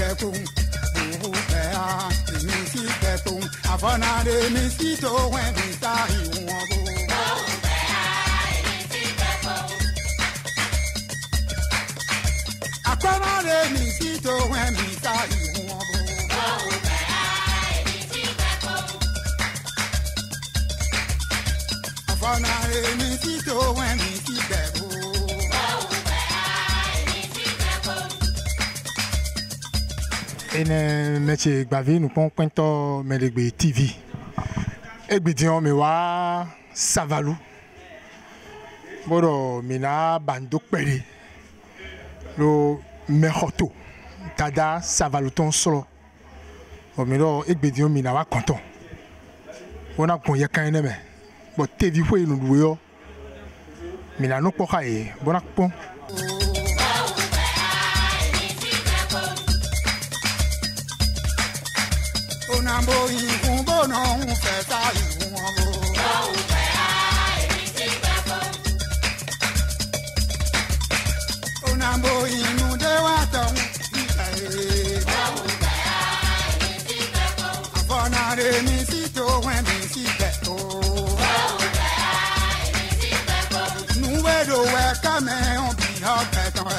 bekun bubu bea mi si bekun afona de mi si to wen mi sa iwon bo bubu bea mi si bekun afona de mi si to wen mi sa iwon bo bubu bea mi si bekun afona de mi si to wen mi si bekun. Ene meche gbavi nous pon kwento melegbe TV. Egbidion me wa Savalu. Boro mina bando pere. Lo mehoto. Tada Savalu ton solo. O miro egbidion mina wa konton. Ona kon yekan ene me. Bo TV fo inu duwe mina no poka e. Bona pon. Nambo ikumbo no feta iwongo o bea emi befo o nambo inu de wa ton ikae o bea emi befo afona re mi si to wen mi si befo o bea emi befo nu we do we kame on bi ha beton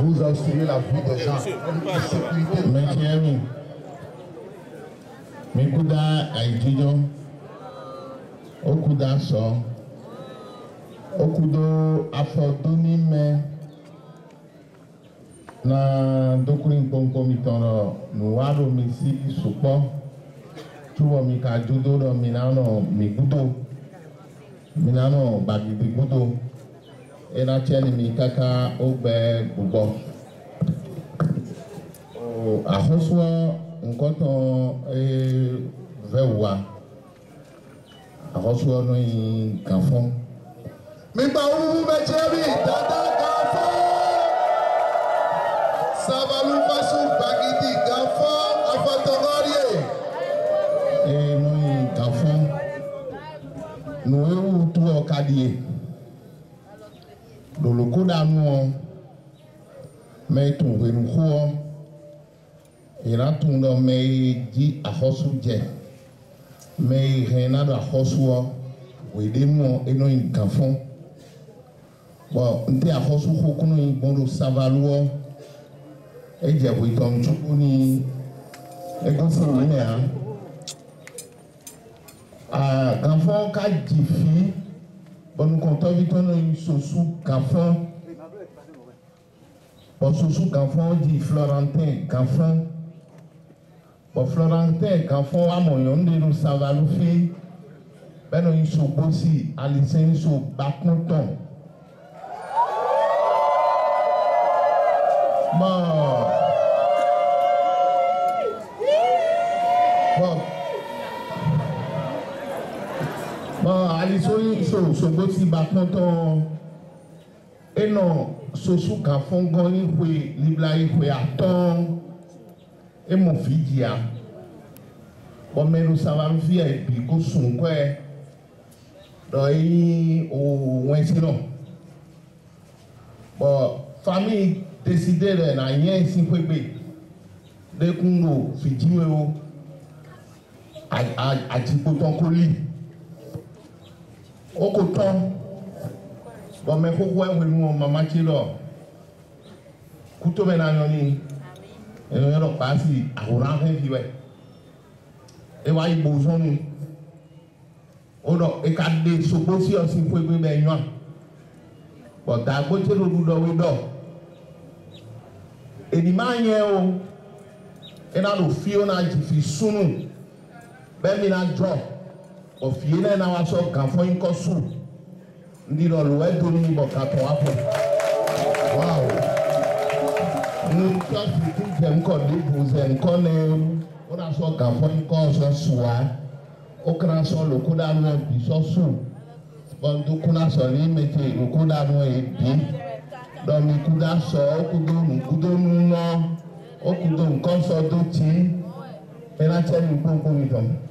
Vous obstruez la vie des gens. Mekuda aijijo, okuda so, okudo afọdunime na dokuri nkpọnkpọ mi tọrọ nuwaro mi si sopọ tuwọ mi ka jodo rọ mi nanọ mi gudo mi nanọ gbagidi gudo. Ena tieni mi kaka ogbe gbogbo ahosuo nkoton vewa ahosuo no yin kanfon mi gba wu be chebi dada kanfon savalu fasu bagidi kanfon afotogorie no yin kanfon no ewu tu okadie loloko danu me tun wenu ho ira tun do me ji ahosu je me hena do ahosu we de mu eno nkan fun bo nti ahosu ho kunu igbondo savaluo eje bo iton chuku ni egofu ni kan fun ka jifi bonu konto vitono sosu kafon bon sosu kafon di Florentin kafon bon Florentin kafon amoyon de no savalu fi beno iso bosi alisen so bakonton alisoni so boti bakonton eno sosu kafon goni hwe libla hwe aton e mo fidia bo menu savalu fi e bi ko sun ko e do yi o wensi no bo famille décider na yen sin pegbe de kungo fijiwe o ati ko ton ko li okoton bo me koko e wenu mama chilo kuto me na yoni e ro pasi àwòrán fe fi we e wa ibo sonu o do e ka de sopo si o sin fo egbe be yan bo da gbo te lo do we do eni ma yen o e na lo fi o na ji fi sunu be mi na drop ofiele na wa so kan fo inko su ndi lo lo e do ni bo ka to apo wow nu ka fi ku je nko de bu ze nko ne o na so kan fo inko so suwa o kran so lo ko da no bi so su bo ndu ku na so ni mete lo ko da no e bi do mi ku da so o ku do nu no o ku do nko so do ti e na che ni ponpo mi tom.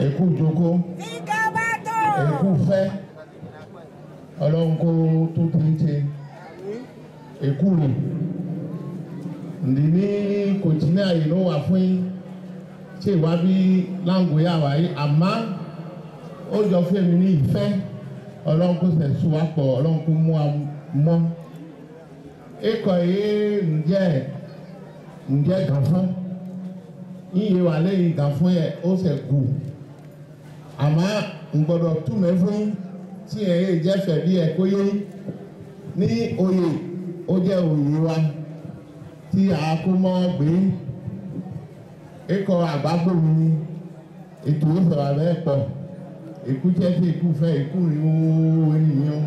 Èkú jókòó. Èkú fẹ́. Ọlọ́run kó tó ti ń ṣe. Èkú rè. Ǹdí ní kò tí ní àyè ló wà fún yín. Ṣé ìwà bí láǹgò yà wá yìí? Àmọ́ ó jọ fún mi ní ìfẹ́. Ọlọ́run kó sẹ̀ sùn wá pọ̀. Ọlọ́run kó mú wa mọ́. Ikọ̀ yìí ǹjẹ́ gàn fún. Yíyẹ wà lẹ́yìn gàn fún yẹ ó sẹ̀ kù. Àmọ́ ngbọ́dọ̀ túmẹ̀ fún tí ẹ̀ yé jẹ́ fẹ̀ bí ẹ̀ kó yé ní oyè ó jẹ́ oyè wa tí a kó mọ́ gbé ikọ̀ àgbágbòmí ni ètò ìfọ̀rọ̀ abẹ́ pọ̀ èkú jẹ́ sí èkú fẹ́ èkú rí owó ènìyàn.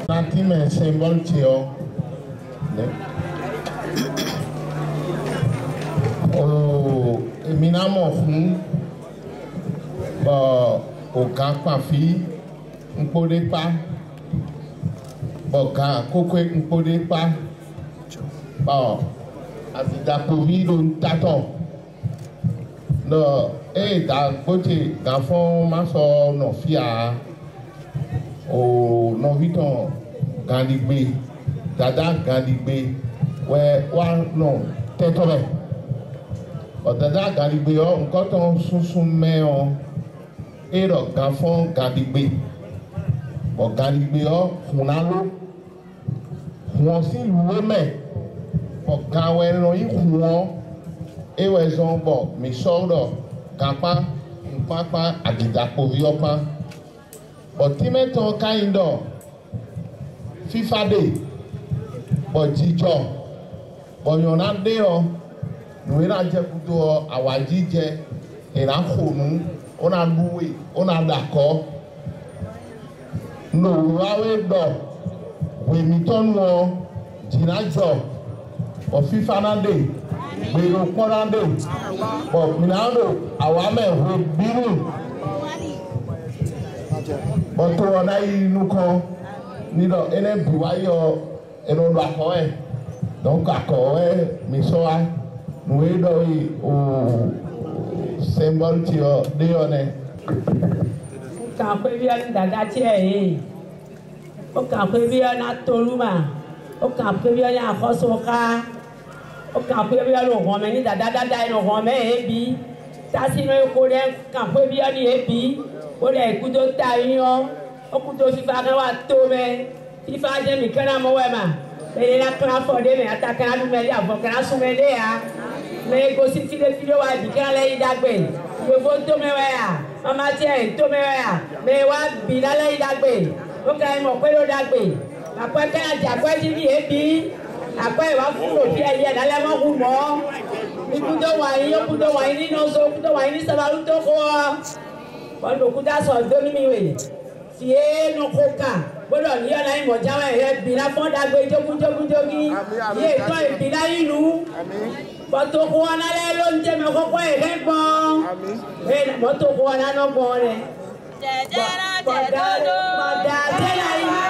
Nanti symbol cio, oh, minamo fún ọ̀gá pàfi nkpódépa, ọ̀gá kókó nkpódépa, àtìdàpọ̀vi ló ń tatọ̀, lọ dàgbòtì gàfọ́n má sọ nọ̀fíà. O noviton gandigbe dada gandigbe wẹ wa nọ tẹtọrẹ ọdada gandigbe yọ nkọtọ sunsun mẹyọ erọ ganfọn gandigbe ọ gandigbe yọ hunalo wọn si luwe mẹ ọ ganwẹ lọ yi huwọn ewẹ zọn bọ misọrọ gapa nkpakpa agidakpoviọpa. Ọtímẹ́tàn káyìndọ̀ fífádé ọ̀jíjọ́ ọ̀yọ̀nádé ọ nùwérà jẹ́kútó ọ àwàjíjẹ ìrákònú ọ̀nàlúwẹ̀ ọ̀nàdàkọ́ nòwúráwé dọ̀ wèmítọ́nù ọ jìnnájọ ọ̀fífánádé gbèrò pọ́nádé ọ̀pìnàdò àwámẹ̀wé bírù. Ọ̀tọ̀ ọ̀nà inú kan nílò ẹnẹ́ bùwáyọ̀ ẹnu lọ àkọ́ ẹ̀ dọ́nkọ̀ àkọ́ ẹ̀ mìsọ́wá nùwé dọ̀wé o symbol tí ọ dé ọ̀nẹ́. Ó kàn pé bí ọ̀nà dàda tí ẹ̀ yé ó kàn pé bí ọ̀nà tolúmà ó kàn pé bí ọ̀nà àkọ́sọ́ká ó kàn pé bí ọ̀nà òhàn mẹ́ ní dàda dáadáa ẹnu òhàn mẹ́ ẹ̀ bí tásínú ẹ̀kọ́ rẹ̀ kàn pé bí ọ̀nà ẹ̀ bí. O lè kudo ta yíyan o kudo fífa kan wà tó mẹ fífa jẹ mi kẹ́nà mọ́ wẹ̀ mà lẹ́yìn náà kẹ́nà fọ́ dé mẹ ata kẹ́nà dùn mẹ lé àbọ̀ kẹ́nà sùn mẹ lé ya mẹ gosi fídíò wa bì kẹ́nà lẹ́yìn dàgbé yòówó tó mẹ wẹ̀ ya mama tiẹ̀ tó mẹ wẹ̀ ya mẹ wà bì lẹ́yìn dàgbé o kẹ́nà mọ̀ pé ló dàgbé àpẹ́ kẹ́nà jẹ àpẹ́ dídì ebi àpẹ́ ìwà fún òbí ẹ̀yẹ lálẹ́ mọ́ kú mọ́ ikudo wà yín nínú ọ̀sọ̀ kudo wà yín ní sábàlú tó kọ́ wọ́n lò kúta sọ̀ dóní mi wè fìyé nu kó kà gbọ́dọ̀ ní ọ̀la ìmọ̀ jáwé rẹ̀ bìlà fọ́ndàgbé jógúnjógúnjógí yé tọ́ ìbílà ìlú bọ́tò kó wọn lálẹ́ ló ń tẹ̀mẹ̀ kọ́kọ́ ẹ̀rẹ́ gbọ́n bọ́tò kó wọn lánà gbọ́n rẹ̀ bọ̀dà tẹ́lá yìí.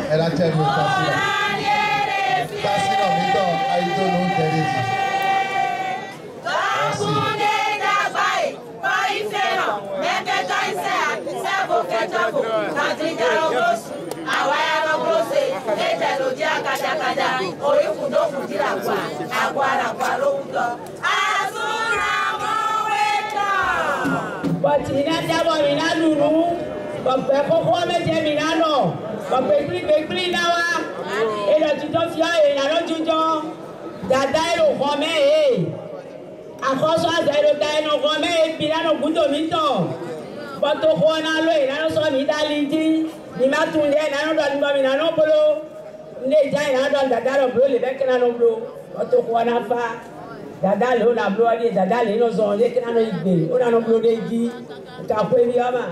Era tellement facile. Facile en même temps, Aïdo non Teresi. tina dabo mina lulu bọ̀pẹ̀ kókó méje mina nọ bọ̀pẹ̀ gbígbégbí náà wá èlò jíjọ́ fi ọ́ èèyàn ló jíjọ́ dada èrò kan mẹ́ẹ̀ẹ́ àkọ́sọ́ àti èrò da ẹnu kan mẹ́ẹ̀ẹ́ bí lánàá gúdò mi tọ̀ bọ́tò kó ọ́nà ló ìlànà sọ mi dá lí jí ni má tún lé ìlànà dọ̀ nígbà mi ìlànà bolo ndé ìjà ìlànà dọ̀ dada lọ bolo lè bẹ́ kí lánàá bolo bọ́tò kó ọ́nà fa dada lè ó nà bolo ọ́ dada lè ó zọ̀ lé kí lánàá ìgbè ó nà bolo lè jí kàkó ebi ọmọ.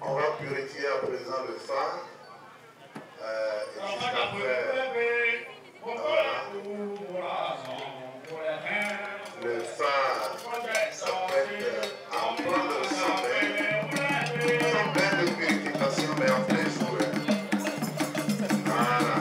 On va purifier à présent le phare. Et juste après, le phare s'apprête à prendre son bain de purification, mais en plein jour. Voilà.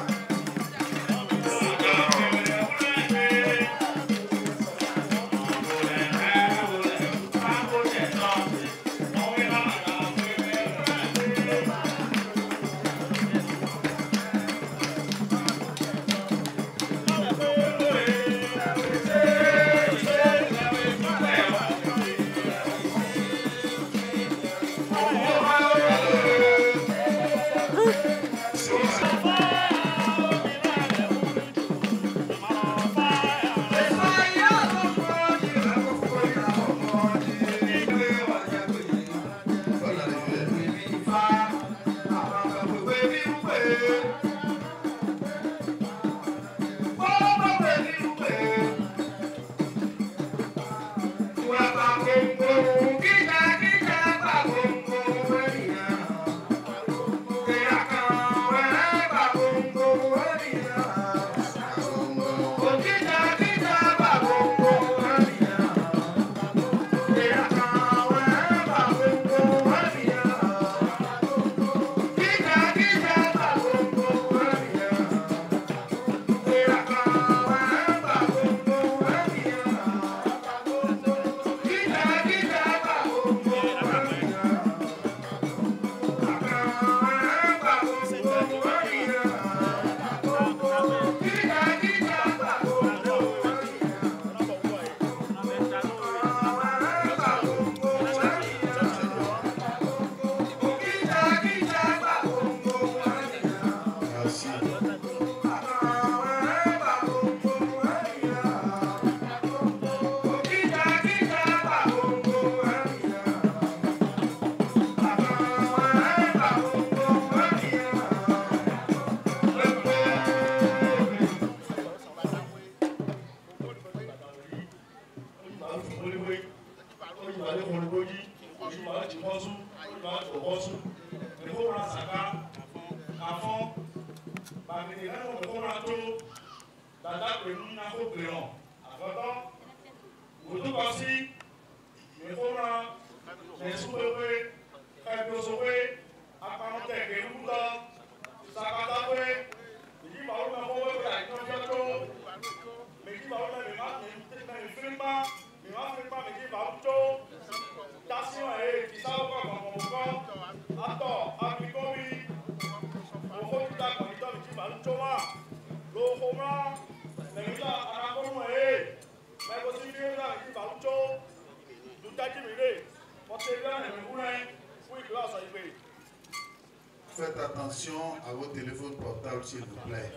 Faites attention à vos téléphones portables, s'il vous plaît.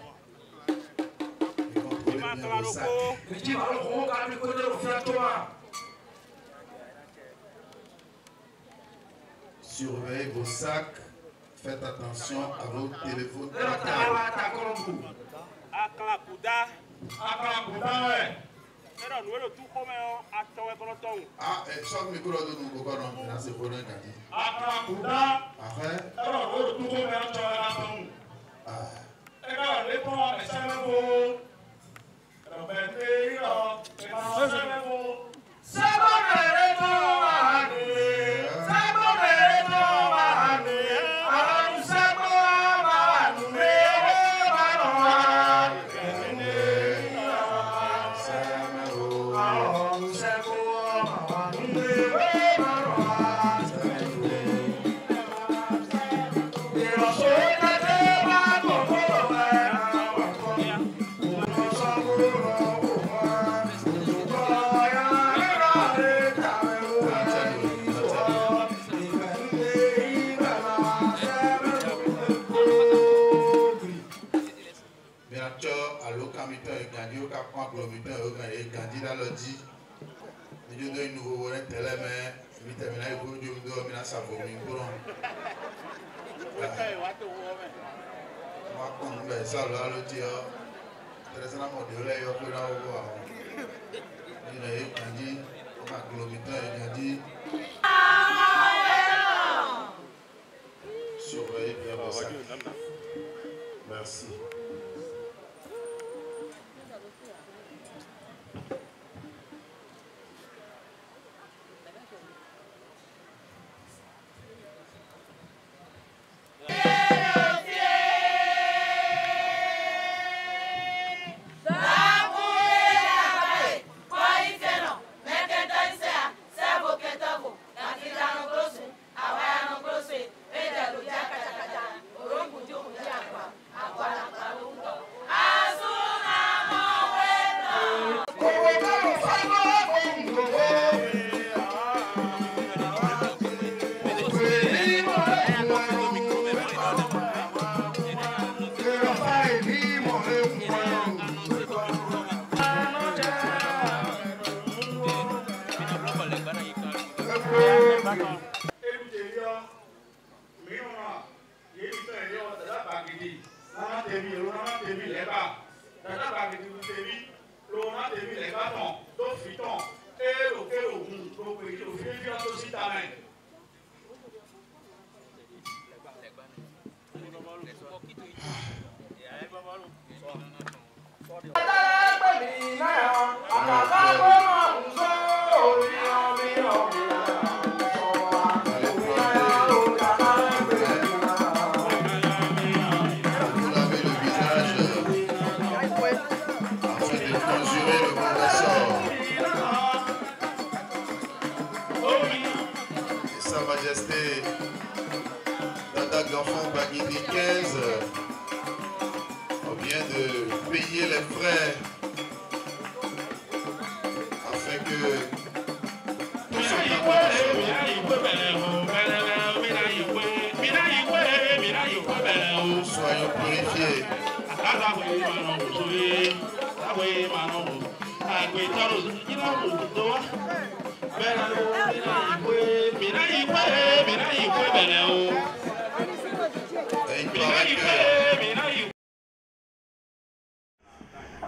Et contrôlez bien vos sacs. Surveillez vos sacs. Faites attention à vos téléphones portables. Ah, chaque micro de nous, c'est pour un gardien. Surveillez bien vos sacs. Merci.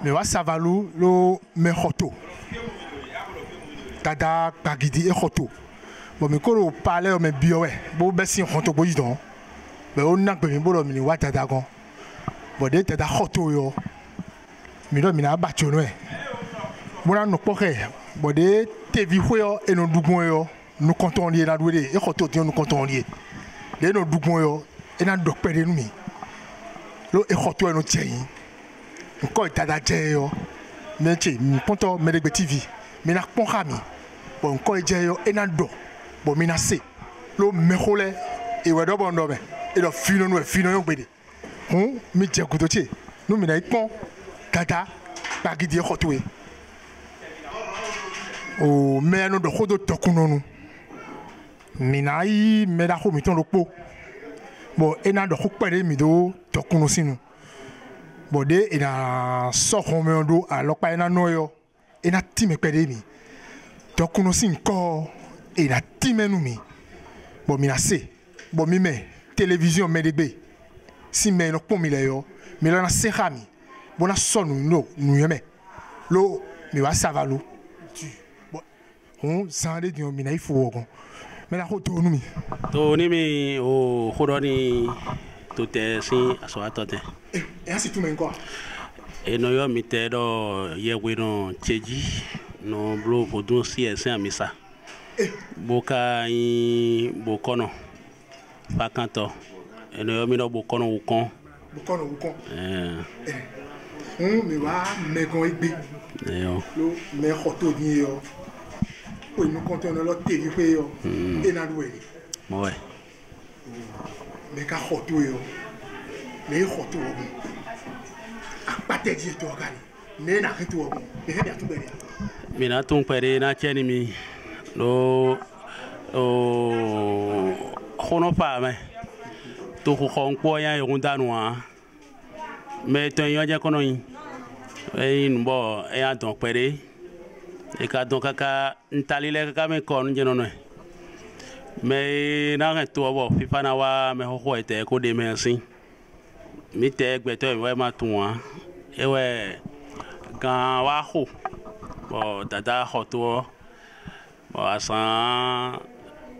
Mais wa Savalou lo mehoto tada bagidi e hoto bon me ko parler me biowe bo besin hoto bo yidon mais on na pe mi bo lo mi wa tada kon bon de tada xoto yo mi do mi na ba chono e mo na no poke bon de TV ho e no dugun yo no konton lie na duwe e xoto ti no konton lie de no dugun yo e na do pere nu mi lo e xoto e no tien ko tada je yo me che mi ponto me de TV mi na pon khami bon ko je yo e na do bon mi na se lo me khole e we do bon do be e do fino no yo gbede mi je kuto che no mi na ipon tata bagidi e xoto e o me no do khodo tokuno nu mi na yi me da ko mi ton lo po bon e na do ko pere mi do tokuno sinu bon de e na so ko me do alopa e na no yo e na ti me pere mi tokuno sin ko e na ti me nu mi bon mi na se bon mi me télévision me de be si me no po mi le yo mi la na se khami bon na so nu yeme lo mi wa savalo bon zande di mi na ifo ko me na ko to nu mi o khoroni to te sin aso atote e asi tu men ko e no yo mi te do ye we no cheji no blo bodun si ese amisa boka in bokono pakanto e no yo mi no bokono ukon mi wa me gon igbe yo lo me xoto ni yo o nu konton lo TV pe yo e na duwe mo we me ka xoto yo me xoto o apate di to gani ne na ke to o e he ya tu bere mi na tun pere na cheni mi lo o khono pa me to ko khon po yan yo ndanwa me to yan je kono yin e nbo e ya don pere e ka don kaka ntalile kaka me kon je no no me na re to bo fifa na wa me ho ete ko de me sin mi te gbeto e we ma tun wa e we gan wa ho bo dada hoto bo asan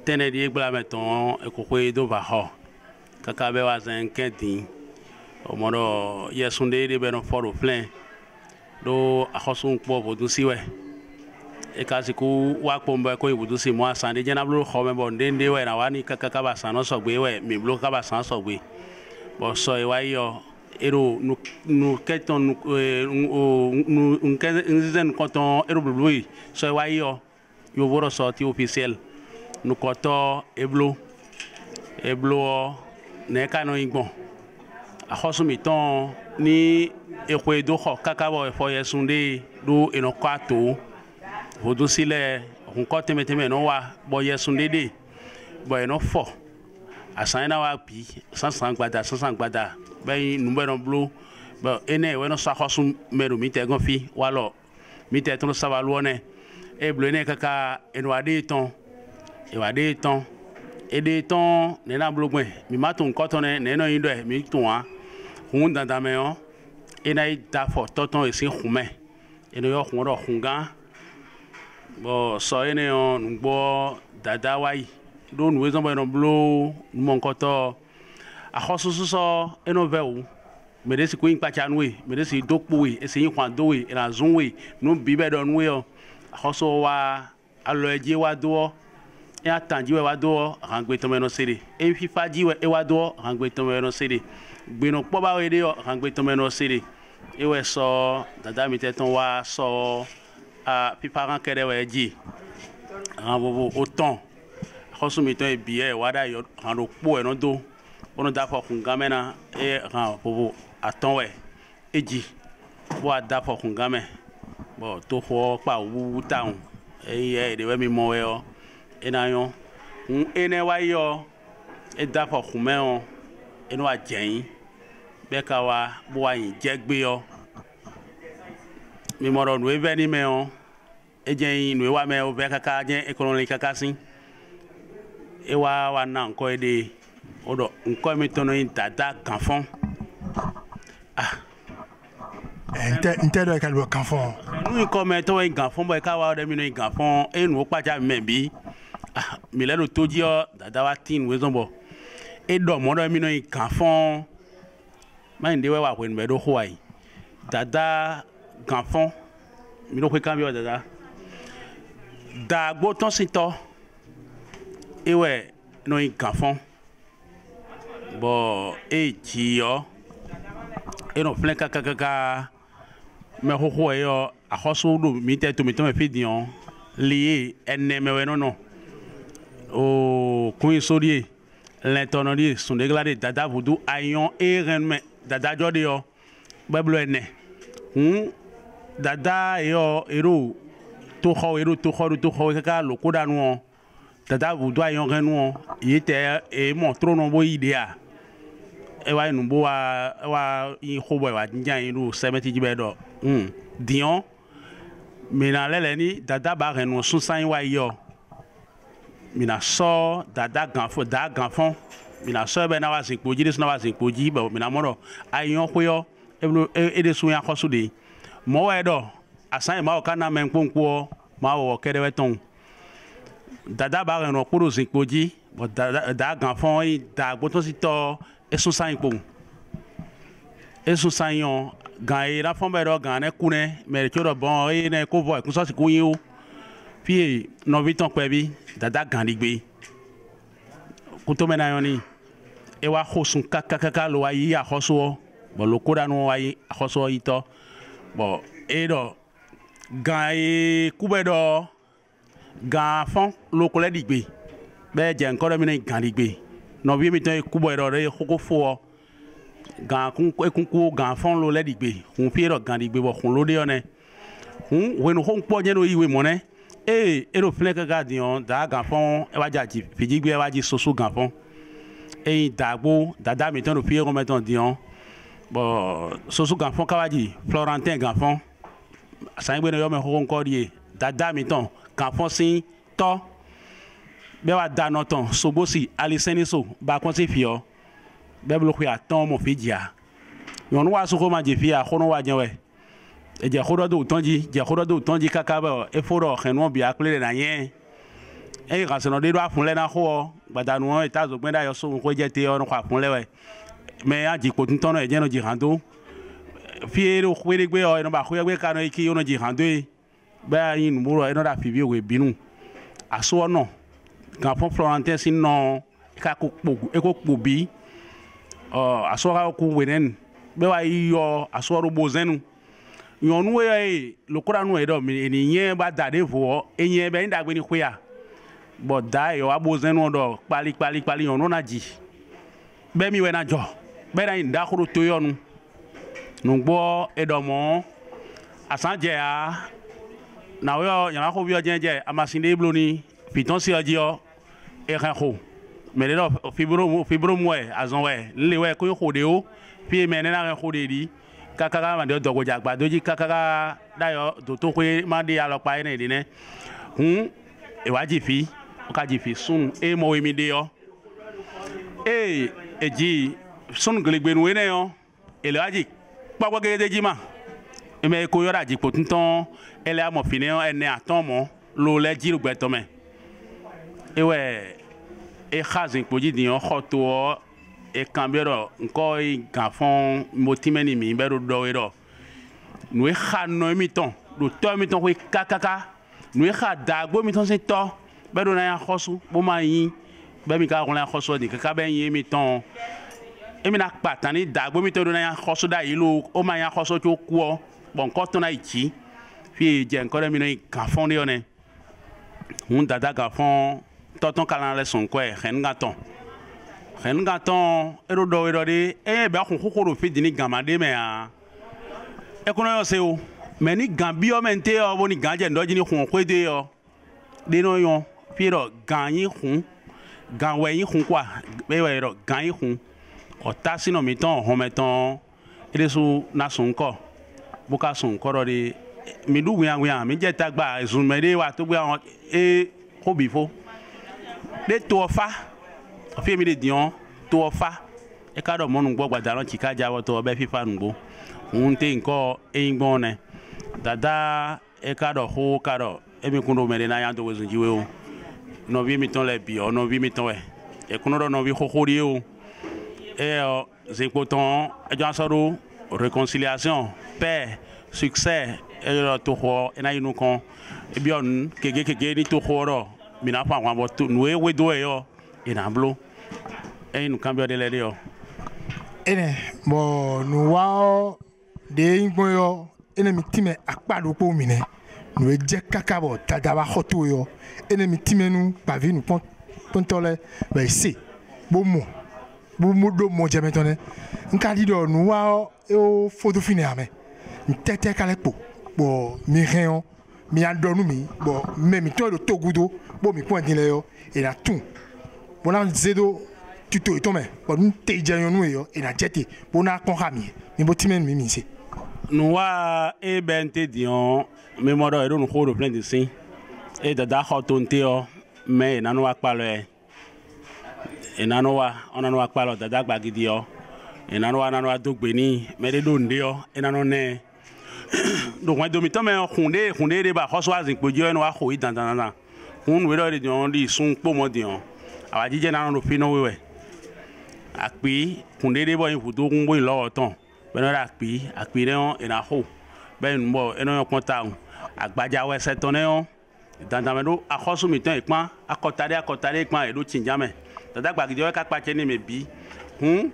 tenedi gbla meton e ko ko do ba ho kaka be wa zen kedin o modo yesunde de be no foro plein do akhosun po bodun siwe e kasi ku wa pombe ko ibudu si mo asan de jena blo kho me bo ndende we na wani kaka ka ba san so gbe we mi blo ka ba san so gbe bo so e wa yo ero nu keton nu nzen koton ero blui so e wa yo voro sorti officiel nu koto eblo ne kanu igbon akhosu mi ton ni ekwe do kho kaka bo e fo yesunde do eno kwato vodu sile hun ko teme no wa bo yesunde de bo eno fo asan na wa pi sansan gbada be number no blue bo ene we no sa khosu meru mi te gon fi walo mi te ton sa walone e blo ne kaka eno ade ton e de ton ne na blo gwen mi matun ko ton ne no yin do e mi tun wa hun danda me on e na da fo toton e sin hume e no yo hun ro hungan bo so ene on ngbo dada wai do nu ezon bo no blo mo nkoto akhosusu so eno vewu me de si ko inpa chanwe me de si dokpo we e si yin kwan do we e na zun we no bi be don we o akhoso wa alo eje wa do e atanji we wa do rangbe to me no sere e fifa ji we e wa do rangbe to me no sere gbe no po ba we de o rangbe to me no sere e we so dada mi te ton wa so a piparan kere we ji ran bobo autant khosu mi ton e biye wada yo ran ro po e no do ono da fo kun gamena e ran bobo aton we eji bo ada fo kun game bo to fo pa wu taun e ye de we mi mo we o e na yo un ene wa yo e da fo kun me o e no ajeyin be ka wa bo wa yin je gbe yo mi moro nu e ni me o e je nu e wa me o be kaka je economic kaka sin e wa na nko e de odo nko mi tono in dada kanfon inte do e ka lo kanfon nu nko me to in kanfon bo e ka wa de mi no in kanfon e nu o paja me bi mi le no toji o dada wa tin we zon bo e do mo do mi no in kanfon ma inde wa ko me do huai dada ganfon mi do ko cambio dada da gbo ton sito ewe no ganfon bo e ji yo e no flen kaka me ho yo a hoso do mi te to mi to me fidion lié enne me we no o kuin sorie l'intonnerie sont dégradés dada voudou ayon et renme dada jode yo bablo enne dada yo ero to kho kaka lo kodanu dada voudou ayon renu yete e montre no bo idea e wa nu bo wa yi khobo wa njan iru 70 jibedo dion mina lele ni dada ba renu sunsan wa yo mina so dada ganfon mina so be na wa sin poji des na wa sin poji ba mina moro ayon koyo e de suya khosude mo we do asan ma o kana men ponpo ma wo kede weton dada ba renu kuro sin poji bo dada ganfon i da gboton si to e sunsan ipo e sunsan yon gan e la fon be do gan ne kune me choro bon e ne ko vo kun so si ko yin o puis no viton kwebi dada gandigbe kuto mena yoni e wa khosun kaka lo ayi a khoso bo lo koda no ayi a khoso ito bo e do gan e kubedo gan fon lo kole digbe be je nko do mi gandigbe no bi mi ton e kubedo re khoko fo gan kun ku gan fon lo le digbe kun fi do gandigbe bo kun lo de yone we no hon po je no iwe mo ne ero flen kaka dion da ganfon e wa jaji fijigbe e wa ji soso ganfon e dagbo dada mi ton fi ro meton dion bo soso ganfon ka wa ji Florentin ganfon san gbe no yo me ho nko rie dada mi ton ganfon sin to be wa da no ton sobosi aliseni so ba kon si fi o be blo ku ya ton mo fi dia yon wa so ko ma ji fi a ko no wa jen we e je khodo do tonji kaka ba e foro khenwo bi akle na yen e ga se no de do afun le na ho gbadanu e ta zo gbenda yo so ko je te o kwa fun le we me a ji po tun e je no ji hando fi ero kwere gbe o e no ba ko gbe ka no iki o no ji hando e ba yin mu ro e no da fi bi we binu aso no kan fon Florentin sin no ka ko po bi aso ga ko wenen be wa yo aso ro bozenu yonu we lokora nu edo mi eniyen ba dade fo eyen be ndagbe ni kwea but da yo abozenu do pali yonu na ji be mi we na jo be na nda khuru to yonu nu gbo edo mo asanje a na we yan ko bi ojenje amasinde blo ni piton si oji o e kan ko me le do fibro mo e azon we le we ko yo de o pi me na ran ko de di kaka ma de dogo jagba doji kaka dayo do to ko ma de alopa ene di ne e wa jifi o ka jifi sun e mo mi de yo eji sun glegbe nu ene yo ele aji papo gege ji ma e me ko yora ji potunton ele amo fine ene aton mo lo le ji rugbe to me e we e khazin poji di yo khoto e cambiero nko i gafon motimeni mi bero do ero nu e kha no mi ton do to mi ton ko kakaka nu e kha dagbo mi ton se to bero na ya khosu bo ma yin be mi ka ko la khosu ni kaka be yin mi ton e mi na patani dagbo mi to do na ya khosu da ilo o ma ya khosu to ku o bon ko to na ichi fi je nko mi no i gafon de one un dada gafon toton kala le son ko e hen gaton ren gaton ero do de e be akun kokoro fi dini gamade me a e kono yo se o me ni gambi o mente o bo ni ganje ndo jini kun ko de yo de no yo fi ro ganyin kun ganwe yin kun kwa be we ro ganyin kun o ta sino mi ton ho meton ile su na sun ko bu ka sun ko ro de mi du wi mi je tagba ezun me de wa to gbe awon e ko bifo de to fa fi mi de dion to fa e ka do monu gbo gbadaran ti ka jawo to be fifa nugbo un te nko eingbon ne dada e ka do ho ka do e mi kun do me na yan to wezun jiwe o no vi mi ton le bi o no vi mi ton e kun do no vi khokori o e zikpoton ejansoro réconciliation paix succès et to ho ena yinu kon ebion kege ni to ho mina pa wan bo nu we do yo ina blo e nu cambio de le yo ene bo nu wa de ingbo yo ene mi time akpado po mi ne nu e je kaka bo tada ba hoto yo ene mi time nu pa vi nu pontole ba se bo mo do mo je metone nka di do nu wa o foto fini ame ntete kale po bo mi reon mi adonu mi bo me mi to do togudo bo mi point le yo e na tun bona zedo tuto to me bo nte je yonu yo e na jeti bona kon hami mi bo timen mi se nu wa e bente dion me modo e do nu ho plein de sin e da hotonte yo me na nu wa palo e na nu wa ona nu wa palo da gbagidi yo e na nu wa dogbe ni me de do nde yo e na nu ne donc on domi to me hunde de ba hoso azin pojo no wa ho idan hun we do de on di sun po mo di on awa jije na no fi no wewe api hunde de bo yin fudo kun bo lo ton be no api ne on e na ho be nbo e no konta agbaja we se ton ne on dandan me do ahosu mi ton ipan akotare ipan e do chinjame dada gbagide we ka pa che ni me bi hun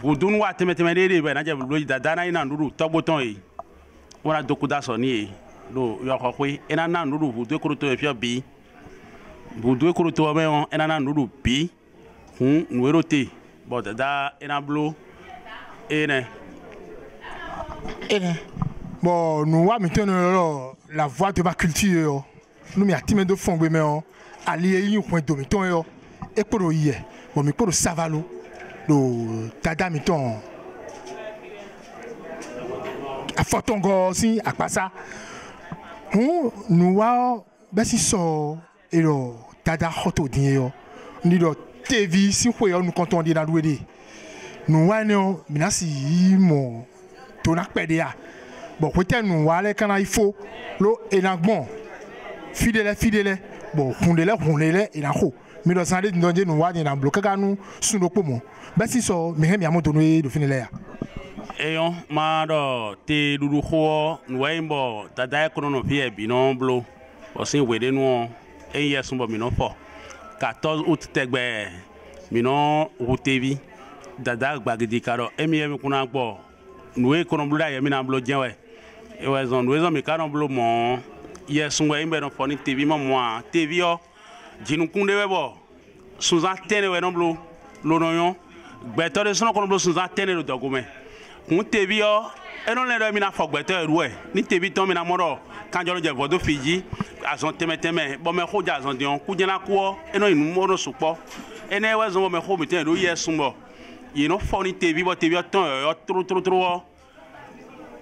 vudun wa temeteme de be na je lo dada na ina nduru togboton yi wona dokuda so ni lo yo ko pe ina na nduru vudu ekoroto e fi bi vudu ekoroto me on ina na nduru bi nuerote but dada ina blo ene bon nous wa mi tono la voix de ma culture yo nous mi atime do fongbe me on ali yin point do mi ton yo ekoro ye bon mi koro savalo lo dada mi ton a fotongo si akpasa nu wa besi so ero dada hoto din yo ni do tv si ho yo nu konton di na luede nu wa ne o minasi mo to na pede ya bon peut nu wa le kana ifo lo enagbon fidèle bon hundele ina ho mi do sande ndonje nu wa ni na bloka kanu sundo pomo basi so mi he mi amoto no e do finile ya eyon ma do te duru ho nu wa imbo dada ekono no fi e bi no blo o sin wede nu e yesun bo mi no fo 14 août tegbe mi no rutevi dada gbagidi karo emi kuna gbo nu e kono blo da ye mi na blo jenwe e we zon nu e zon mi karo blo mo yesun we imbe no fo ni tv mo mo tv o jinukunde we bo sunzan tene we no blo lo no yon gbeto de sono kono blo sunzan tene lo dogome kun tv o e no le do mi na fo gbeto eru e ni tv ton mi na moro kanjolo je vodo fiji azon teme bo me hoja azon dion ku jena ku e no inu moro supo ene we zon bo me ho mi ten do yesun bo yi no fo ni tv bo tv o ton yo tro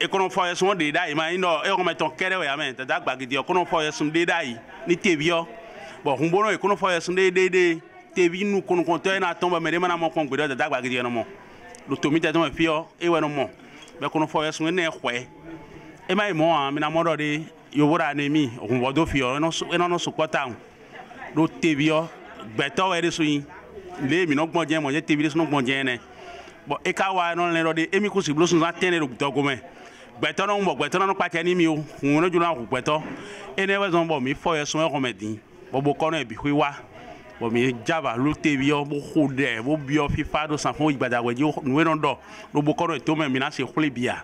e kono fo yesun de dai ma ino e ko me ton kere we amen da gbagidi o kono fo yesun de dai ni tv o bo hun bono e kono fo yesun de tv nu kono konto na ton ba me de mana mo kon gbedo da gbagidi no mo lo to mi te ton fi o e we no mo be kono fo yesun ne hwe e mai mo a mi na mo do de yo wora na mi hun bodo fi o no support am lo tv o gbeto we de so yin le mi no gbon je mo je tv so no gbon je ne bo e ka wa no le ro de emi ko si blo sun za tene ro dogo gbeto no pa che ni mi o hun no ju na ku gbeto ene we zon bo mi fo yesun e ko medin bo kono e bi hwi wa bo mi java lo tv o bo khode bo bi o fifa do san fo igbada we jo nu we no do lo bo kono e to me mi na se khule bia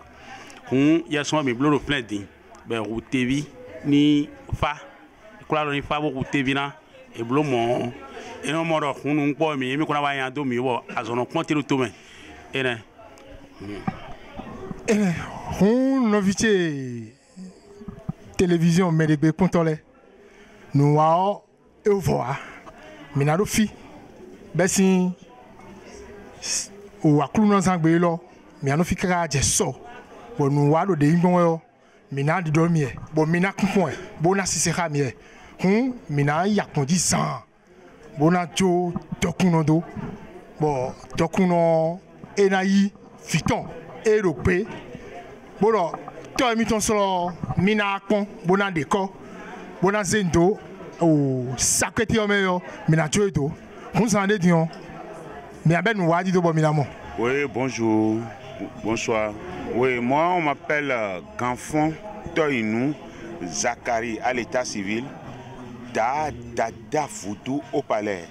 hun yesun mi blo ro plein din be ro tv ni fa kula lo ni fa bo tv na e blo mo e no mo ro hun nu npo mi ko na wa yan do mi wo azono pon ti lo to me ene hun novité télévision medegbe pontole nu wa e voa minado fi besi o akulu no sangbe lo mi ano fi kra je so bo nu wa do de ngbon yo mina di do mi e bo mina kunpon e bo na sise ha mi e mina yakon di san bo na jo dokuno do bo dokuno enayi fiton europe bo do to mi ton solo mina pon bo na de ko bo na zendo o sakreti o meyo mina jo edo kun san de dion Mais avec nous, on dit de bon. Oui, bonjour. Bonsoir. Oui, moi, on m'appelle Ganfon Toinou Zachary à l'état civil. Dada Foudou au palais.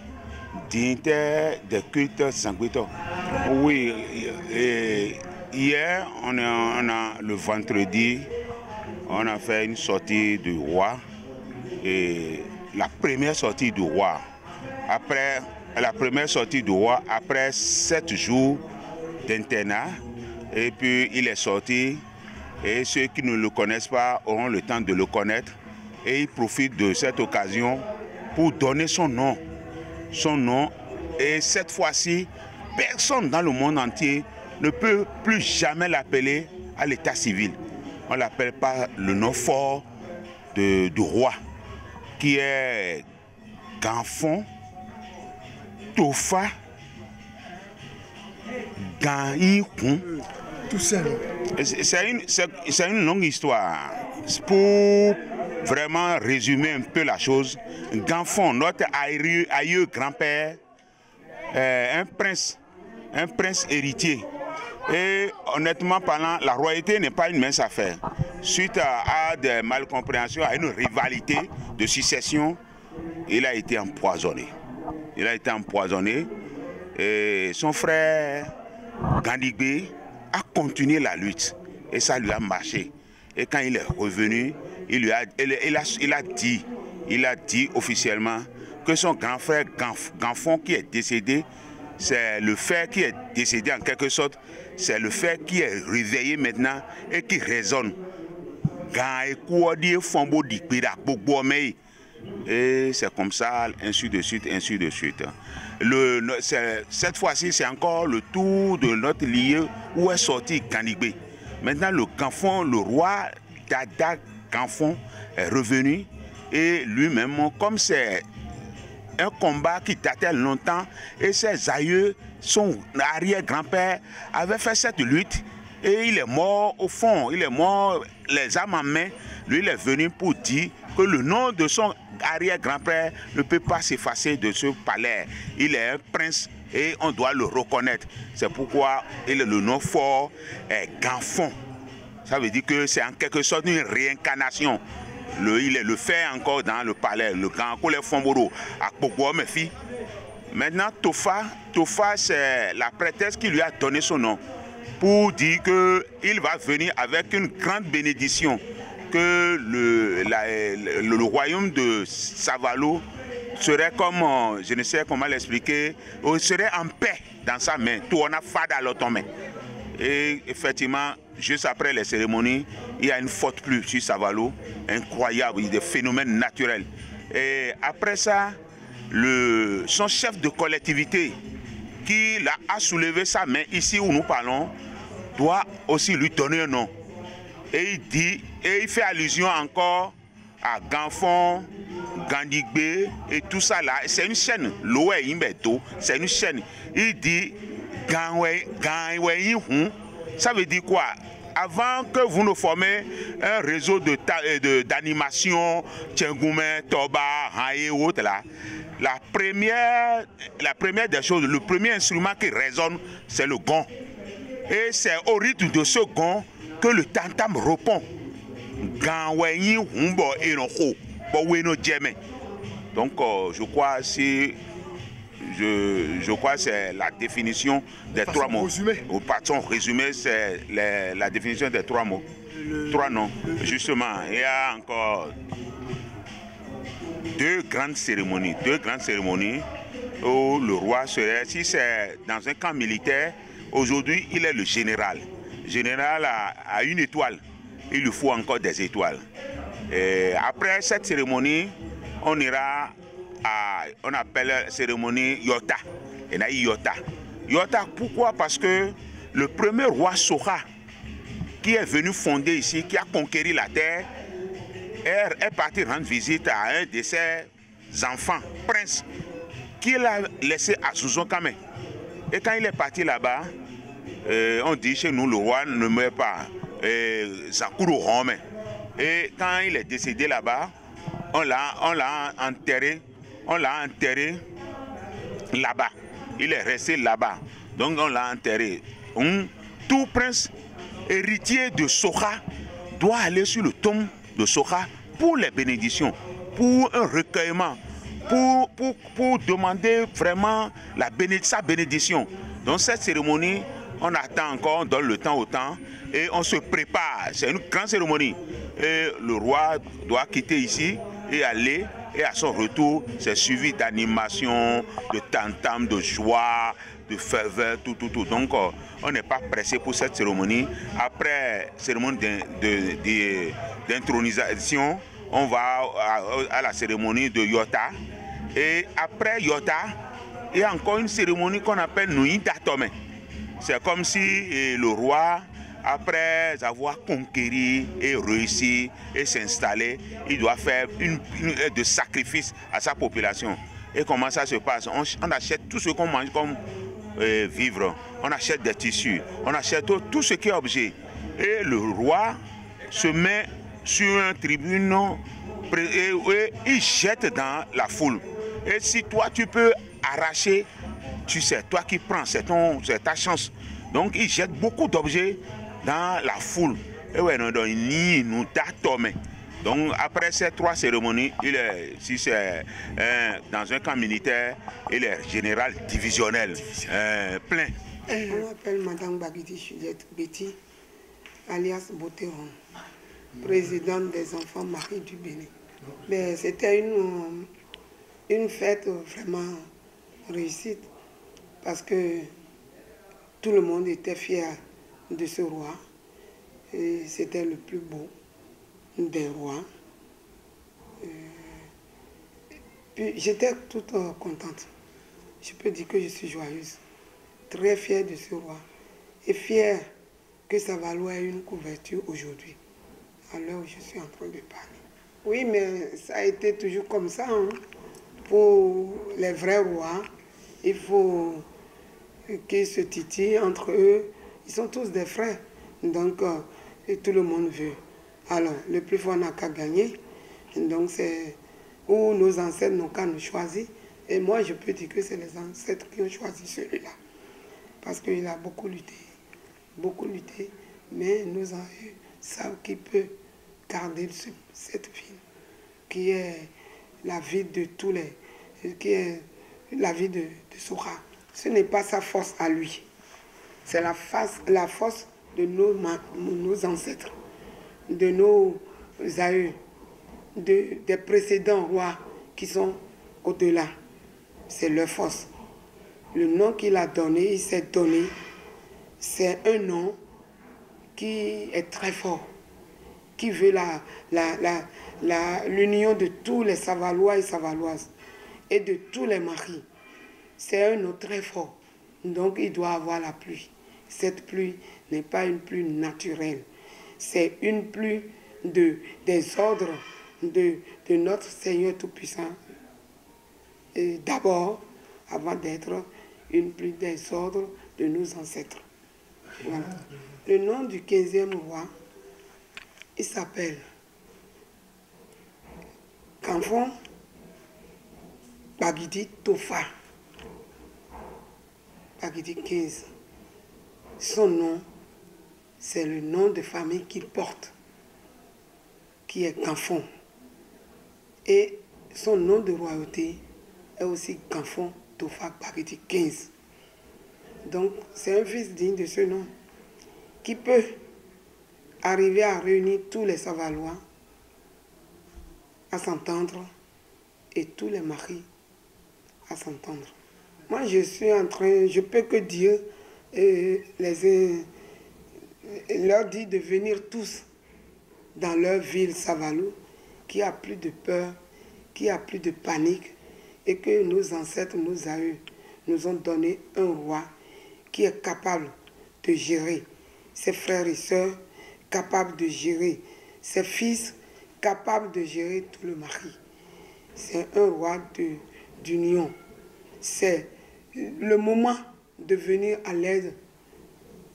Dignitaire des cultes sanguito. Oui, hier, on a le vendredi, on a fait une sortie du roi. Et la première sortie du roi. Après la première sortie du roi, après 7 jours d'internat, et puis il est sorti. Et ceux qui ne le connaissent pas auront le temps de le connaître. Et il profite de cette occasion pour donner son nom. Son nom. Et cette fois-ci, personne dans le monde entier ne peut plus jamais l'appeler à l'état civil. On ne l'appelle pas le nom fort du roi, qui est Ganfon Tofa Ganhikun. Tout seul. C'est une longue histoire. Pour vraiment résumer un peu la chose, Ganfon, notre aïeux grand-père, un prince héritier. Et honnêtement parlant, la royauté n'est pas une mince affaire. Suite à des malcompréhensions, à une rivalité de succession, il a été empoisonné. Il a été empoisonné et son frère Gandigbe a continué la lutte et ça lui a marché. Et quand il est revenu, il a dit officiellement que son grand frère Ganfon qui est décédé, c'est le fer qui est décédé en quelque sorte, c'est le fer qui est réveillé maintenant et qui résonne. Et c'est comme ça, ainsi de suite, ainsi de suite. Cette fois-ci, c'est encore le tour de notre lieu où est sorti Gandigbe. Maintenant, le Ganfon, le roi Dada Ganfon est revenu et lui-même, comme c'est un combat qui datait longtemps et ses aïeux, son arrière-grand-père avait fait cette lutte et il est mort au fond, il est mort les armes en main. Lui, il est venu pour dire que le nom de son arrière-grand-père ne peut pas s'effacer de ce palais. Il est un prince et on doit le reconnaître. C'est pourquoi le nom fort est Ganfon. Ça veut dire que c'est en quelque sorte une réincarnation. Il le fait encore dans le palais, le grand Kole Fomboro, à Pogbo Mefi. Maintenant, Tofa, c'est la prêtresse qui lui a donné son nom pour dire qu'il va venir avec une grande bénédiction, que le royaume de Savalo serait comme, je ne sais comment l'expliquer, serait en paix dans sa main. Tout on a fada l'autre main. Et effectivement, juste après les cérémonies, il y a une forte pluie sur Savalo, incroyable, il y a des phénomènes naturels. Et après ça, son chef de collectivité qui a soulevé sa main ici où nous parlons, doit aussi lui donner un nom. Et il fait allusion encore à Ganfon, Gandigbe et tout ça là. C'est une chaîne, Loé Imbeto, c'est une chaîne. Il dit Ganwei, ça veut dire quoi? Avant que vous ne formez un réseau d'animation, Tchengoumé, Toba, Haye ou autre là, la première des choses, le premier instrument qui résonne, c'est le gong. Et c'est au rythme de ce gong que le tantam répond. Donc je crois que c'est la définition des trois mots. Au patron résumé, c'est la définition des trois mots. Trois noms. Justement, il y a encore deux grandes cérémonies où le roi serait, si c'est dans un camp militaire, aujourd'hui il est le général. Le général a une étoile, il lui faut encore des étoiles. Et après cette cérémonie, on ira on appelle la cérémonie Yota. Il y a Yota. Yota, pourquoi? Parce que le premier roi Soha, qui est venu fonder ici, qui a conquéri la terre, est parti rendre visite à un de ses enfants, prince, qu'il a laissé à Souzon Kame. Et quand il est parti là-bas, on dit chez nous, le roi ne meurt pas. Zakuro Rome. Et quand il est décédé là-bas, on l'a enterré là-bas. il est resté là-bas. Donc on l'a enterré. Tout prince héritier de Soka doit aller sur le tombe de Soka pour les bénédictions, pour un recueillement, pour demander vraiment sa bénédiction. Donc cette cérémonie, on attend encore, on donne le temps au temps et on se prépare. C'est une grande cérémonie. Et le roi doit quitter ici et aller. Et à son retour, c'est suivi d'animation, de tam-tam, de joie, de ferveur, tout. Donc, on n'est pas pressé pour cette cérémonie. Après cérémonie d'intronisation, on va à la cérémonie de Yota. Et après Yota, il y a encore une cérémonie qu'on appelle Nuita Tome. C'est comme si le roi, après avoir conquéri et réussi et s'installer, il doit faire de sacrifice à sa population. Et comment ça se passe? On achète tout ce qu'on mange comme vivre, on achète des tissus, on achète tout ce qui est objet. Et le roi se met sur un tribune et il jette dans la foule. Et si toi tu peux arracher, tu sais, toi qui prends, c'est ta chance. Donc il jette beaucoup d'objets dans la foule. Et ouais, nous t'attendons. Donc après ces 3 cérémonies, si c'est dans un camp militaire, il est général divisionnel, plein. On m'appelle Madame Bagidi Juliette Betty, alias Boteron, présidente des enfants Marie du Bénin. Mais c'était une fête vraiment réussite parce que tout le monde était fier de ce roi. Et c'était le plus beau des rois. Puis j'étais toute contente. Je peux dire que je suis joyeuse, très fière de ce roi et fière que Savalois ait une couverture aujourd'hui, à l'heure où je suis en train de parler. Oui, mais ça a été toujours comme ça. Hein. Pour les vrais rois, il faut qu'ils se titillent entre eux. Ils sont tous des frères. Donc, tout le monde veut. Alors, le plus fort n'a qu'à gagner. Donc, c'est où nos ancêtres n'ont qu'à nous choisir. Et moi, je peux dire que c'est les ancêtres qui ont choisi celui-là. Parce qu'il a beaucoup lutté. Mais nos aïeux savent qu'il peut garder cette ville, qui est la vie de tous les... qui est la vie de Soka. Ce n'est pas sa force à lui. C'est la force de nos ancêtres, de nos aïeux, des précédents rois qui sont au-delà. C'est leur force. Le nom qu'il a donné, il s'est donné, c'est un nom qui est très fort, qui veut l'union de tous les Savalois et Savaloises et de tous les maris. C'est un nom très fort. Donc il doit avoir la pluie. Cette pluie n'est pas une pluie naturelle. C'est une pluie des ordres de notre Seigneur Tout-Puissant. D'abord, avant d'être une pluie des ordres de nos ancêtres. Voilà. Le nom du 15e roi, il s'appelle Kanfon Bagidi Tofa. Bagidi 15. Son nom, c'est le nom de famille qu'il porte, qui est Kanfon. Et son nom de royauté est aussi Kanfon Tofa Bagidi 15. Donc, c'est un fils digne de ce nom qui peut arriver à réunir tous les Savalois à s'entendre et tous les maris à s'entendre. Moi, je peux que dire, leur dire de venir tous dans leur ville Savalou, qui a plus de peur, qui a plus de panique, et que nos ancêtres, nos aïeux, nous ont donné un roi qui est capable de gérer ses frères et sœurs, capable de gérer ses fils, capable de gérer tout le mari. C'est un roi d'union. C'est le moment de venir à l'aide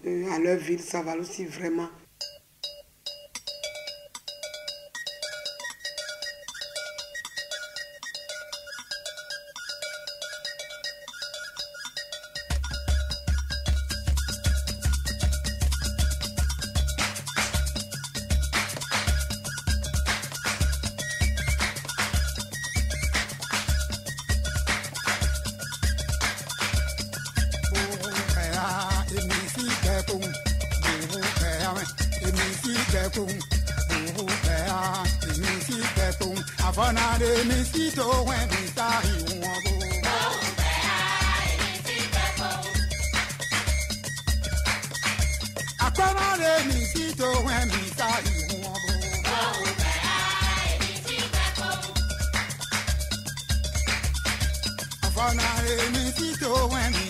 à leur ville Savalou si vraiment gbẹ̀kún òwò bẹ̀ á èmi sì gbẹ̀kún àfọ̀nàdé mi sì tó wẹ̀ mi sá ìwọ̀n bò. àfọ̀nàdé mi sì tó wẹ̀ mi sá ìwọ̀n bò. àfọ̀nàdé mi sì tó wẹ̀ mi